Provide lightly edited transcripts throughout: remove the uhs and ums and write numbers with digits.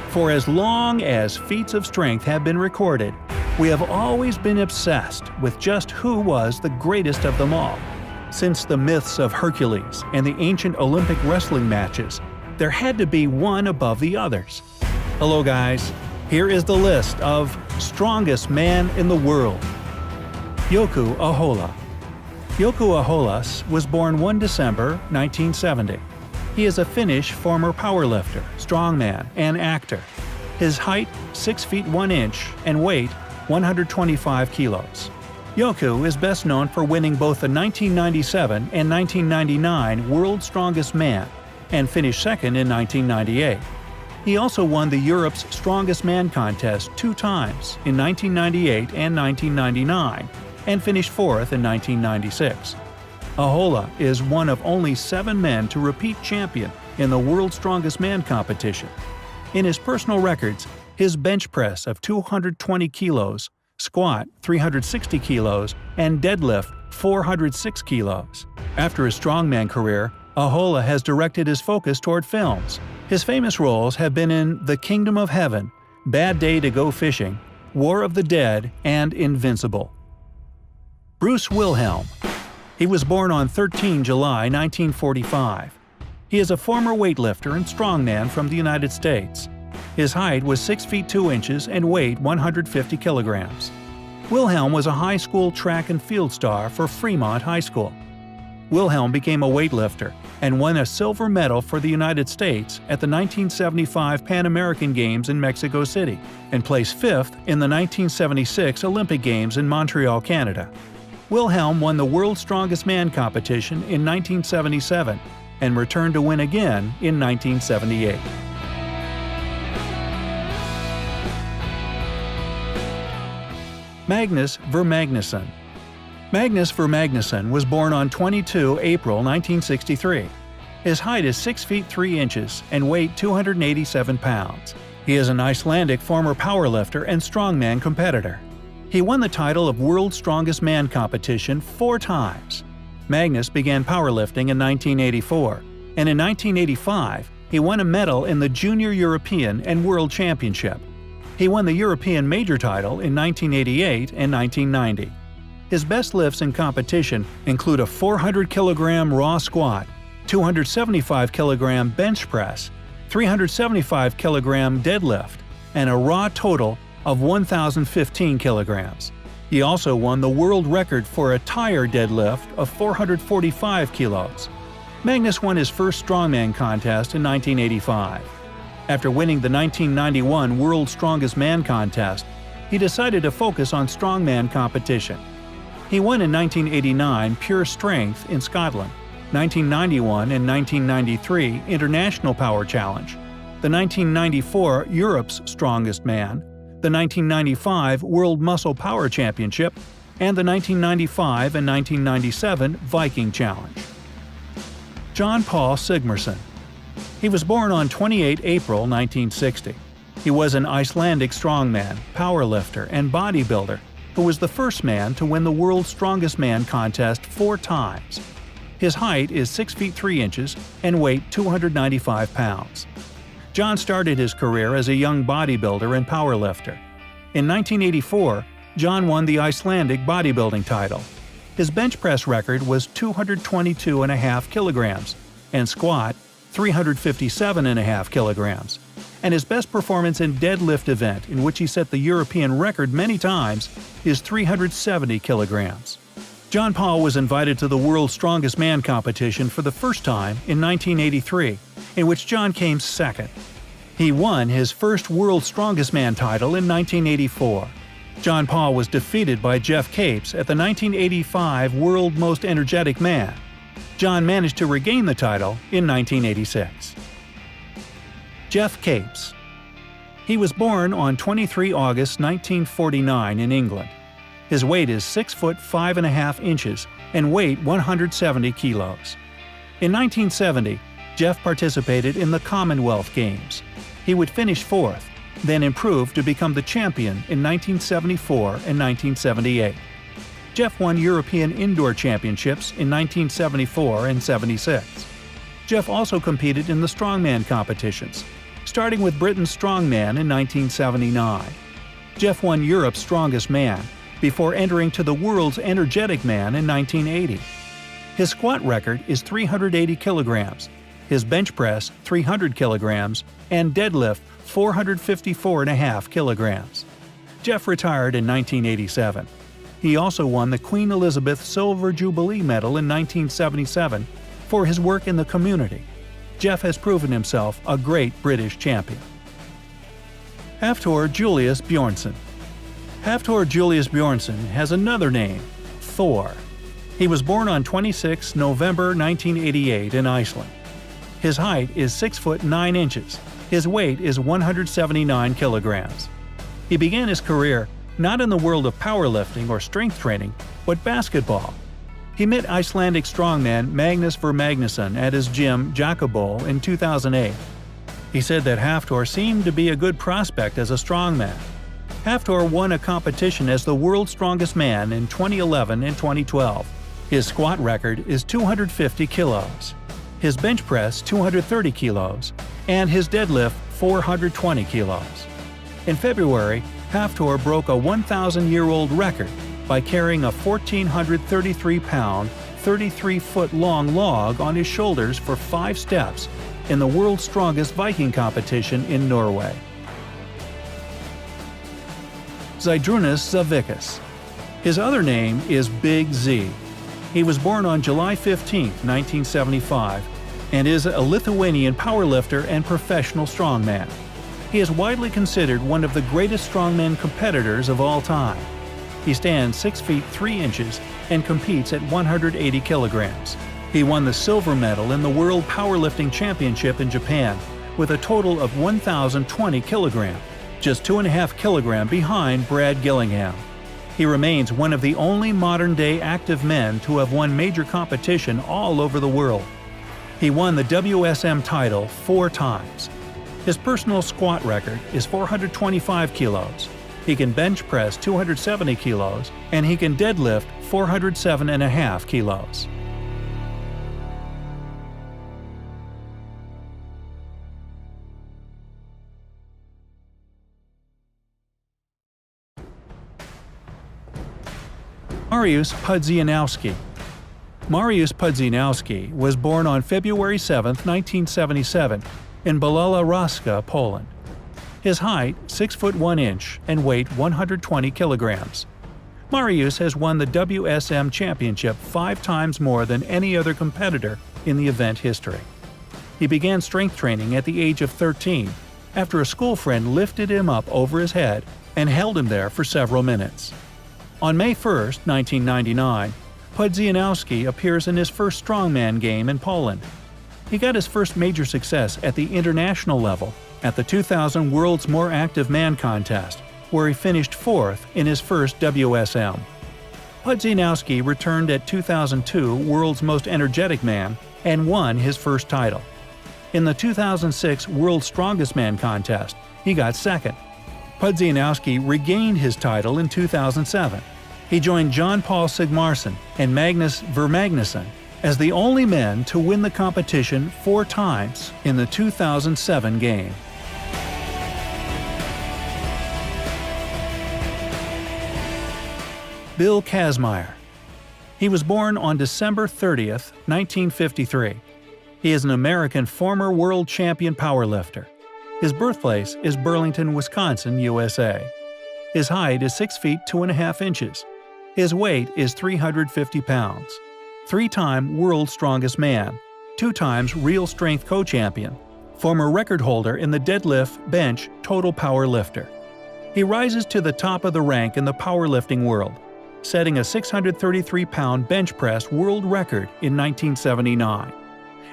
For as long as feats of strength have been recorded, we have always been obsessed with just who was the greatest of them all. Since the myths of Hercules and the ancient Olympic wrestling matches, there had to be one above the others. Hello guys, here is the list of strongest man in the world. Jouko Ahola. Jouko Ahola was born 1 December 1970. He is a Finnish former powerlifter, strongman, and actor. His height 6 feet 1 inch and weight 125 kilos. Jouko is best known for winning both the 1997 and 1999 World's Strongest Man and finished second in 1998. He also won the Europe's Strongest Man contest 2 times in 1998 and 1999 and finished fourth in 1996. Ahola is one of only 7 men to repeat champion in the World's Strongest Man competition. In his personal records, his bench press of 220 kilos, squat 360 kilos, and deadlift 406 kilos. After his strongman career, Ahola has directed his focus toward films. His famous roles have been in The Kingdom of Heaven, Bad Day to Go Fishing, War of the Dead, and Invincible. Bruce Wilhelm. He was born on 13 July 1945. He is a former weightlifter and strongman from the United States. His height was 6 feet 2 inches and weighed 150 kilograms. Wilhelm was a high school track and field star for Fremont High School. Wilhelm became a weightlifter and won a silver medal for the United States at the 1975 Pan American Games in Mexico City and placed 5th in the 1976 Olympic Games in Montreal, Canada. Wilhelm won the World's Strongest Man competition in 1977 and returned to win again in 1978. Magnus Vermagnusson. Magnus Vermagnusson was born on 22 April 1963. His height is 6 feet 3 inches and weight 287 pounds. He is an Icelandic former powerlifter and strongman competitor. He won the title of World's Strongest Man competition 4 times. Magnus began powerlifting in 1984, and in 1985 he won a medal in the Junior European and World Championship. He won the European Major title in 1988 and 1990. His best lifts in competition include a 400 kg raw squat, 275 kg bench press, 375 kg deadlift, and a raw total of 1,015 kilograms. He also won the world record for a tire deadlift of 445 kilos. Magnus won his first strongman contest in 1985. After winning the 1991 World's Strongest Man contest, he decided to focus on strongman competition. He won in 1989 Pure Strength in Scotland, 1991 and 1993 International Power Challenge, the 1994 Europe's Strongest Man, the 1995 World Muscle Power Championship, and the 1995 and 1997 Viking Challenge. John Paul Sigmarsson. He was born on 28 April 1960. He was an Icelandic strongman, powerlifter, and bodybuilder who was the first man to win the World's Strongest Man contest 4 times. His height is 6 feet 3 inches and weight 295 pounds. John started his career as a young bodybuilder and powerlifter. In 1984, John won the Icelandic bodybuilding title. His bench press record was 222.5 kilograms and squat 357.5 kilograms. And his best performance in deadlift event, in which he set the European record many times, is 370 kilograms. John Paul was invited to the World's Strongest Man competition for the first time in 1983, in which John came second. He won his first World's Strongest Man title in 1984. John Paul was defeated by Jeff Capes at the 1985 World Most Energetic Man. John managed to regain the title in 1986. Jeff Capes. He was born on 23 August 1949 in England. His weight is 6 foot 5.5 inches and weight 170 kilos. In 1970, Jeff participated in the Commonwealth Games. He would finish 4th, then improved to become the champion in 1974 and 1978. Jeff won European Indoor Championships in 1974 and 76. Jeff also competed in the strongman competitions, starting with Britain's Strongman in 1979. Jeff won Europe's Strongest Man, before entering to the world's Energetic Man in 1980. His squat record is 380 kilograms, his bench press 300 kilograms, and deadlift 454.5 kilograms. Jeff retired in 1987. He also won the Queen Elizabeth Silver Jubilee Medal in 1977 for his work in the community. Jeff has proven himself a great British champion. Hafthor Julius Bjornsson. Hafthor Julius Bjornsson has another name, Thor. He was born on 26 November 1988 in Iceland. His height is 6 foot 9 inches. His weight is 179 kilograms. He began his career not in the world of powerlifting or strength training, but basketball. He met Icelandic strongman Magnus Ver Magnusson at his gym Jakobol in 2008. He said that Hafthor seemed to be a good prospect as a strongman. Hafthor won a competition as the world's strongest man in 2011 and 2012. His squat record is 250 kilos, his bench press 230 kilos, and his deadlift 420 kilos. In February, Hafthor broke a 1,000-year-old record by carrying a 1,433-pound, 33-foot-long log on his shoulders for 5 steps in the world's strongest Viking competition in Norway. Zydrunas Savickas. His other name is Big Z. He was born on July 15, 1975, and is a Lithuanian powerlifter and professional strongman. He is widely considered one of the greatest strongman competitors of all time. He stands 6 feet 3 inches and competes at 180 kilograms. He won the silver medal in the World Powerlifting Championship in Japan with a total of 1,020 kilograms, just 2.5 kilograms behind Brad Gillingham. He remains one of the only modern-day active men to have won major competition all over the world. He won the WSM title 4 times. His personal squat record is 425 kilos. He can bench press 270 kilos, and he can deadlift 407.5 kilos. Mariusz Pudzianowski. Mariusz Pudzianowski was born on February 7, 1977, in Balala Raska, Poland. His height 6 foot 1 inch and weight 120 kilograms. Mariusz has won the WSM championship 5 times more than any other competitor in the event history. He began strength training at the age of 13 after a school friend lifted him up over his head and held him there for several minutes. On May 1, 1999, Pudzianowski appears in his first strongman game in Poland. He got his first major success at the international level at the 2000 World's More Active Man contest, where he finished 4th in his first WSM. Pudzianowski returned at 2002 World's Most Energetic Man and won his first title. In the 2006 World's Strongest Man contest, he got 2nd. Pudzianowski regained his title in 2007. He joined John Paul Sigmarsson and Magnus Ver Magnusson as the only men to win the competition 4 times in the 2007 game. Bill Kazmaier. He was born on December 30, 1953. He is an American former world champion powerlifter. His birthplace is Burlington, Wisconsin, USA. His height is 6 feet 2.5 inches. His weight is 350 pounds. 3-time World's Strongest Man, 2 times Real Strength Co-Champion, former record holder in the deadlift, bench, total power lifter. He rises to the top of the rank in the powerlifting world, setting a 633-pound bench press world record in 1979.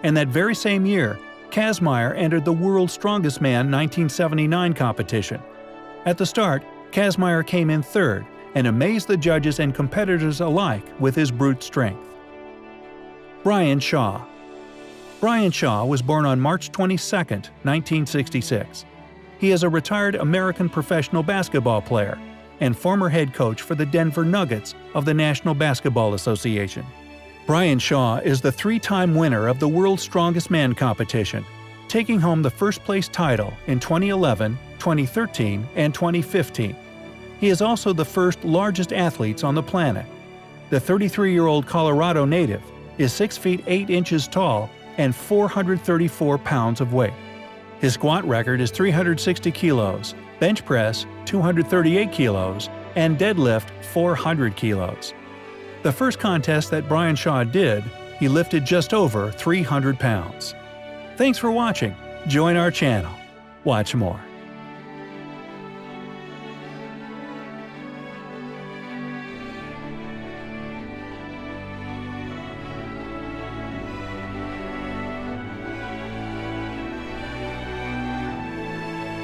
And that very same year, Kazmaier entered the World's Strongest Man 1979 competition. At the start, Kazmaier came in 3rd and amazed the judges and competitors alike with his brute strength. Brian Shaw. Brian Shaw was born on March 22, 1966. He is a retired American professional basketball player and former head coach for the Denver Nuggets of the National Basketball Association. Brian Shaw is the 3-time winner of the World's Strongest Man competition. taking home the first-place title in 2011, 2013, and 2015. He is also the first largest athlete on the planet. The 33-year-old Colorado native is 6 feet 8 inches tall and 434 pounds of weight. His squat record is 360 kilos, bench press 238 kilos, and deadlift 400 kilos. The first contest that Brian Shaw did, he lifted just over 300 pounds. Thanks for watching. Join our channel. Watch more.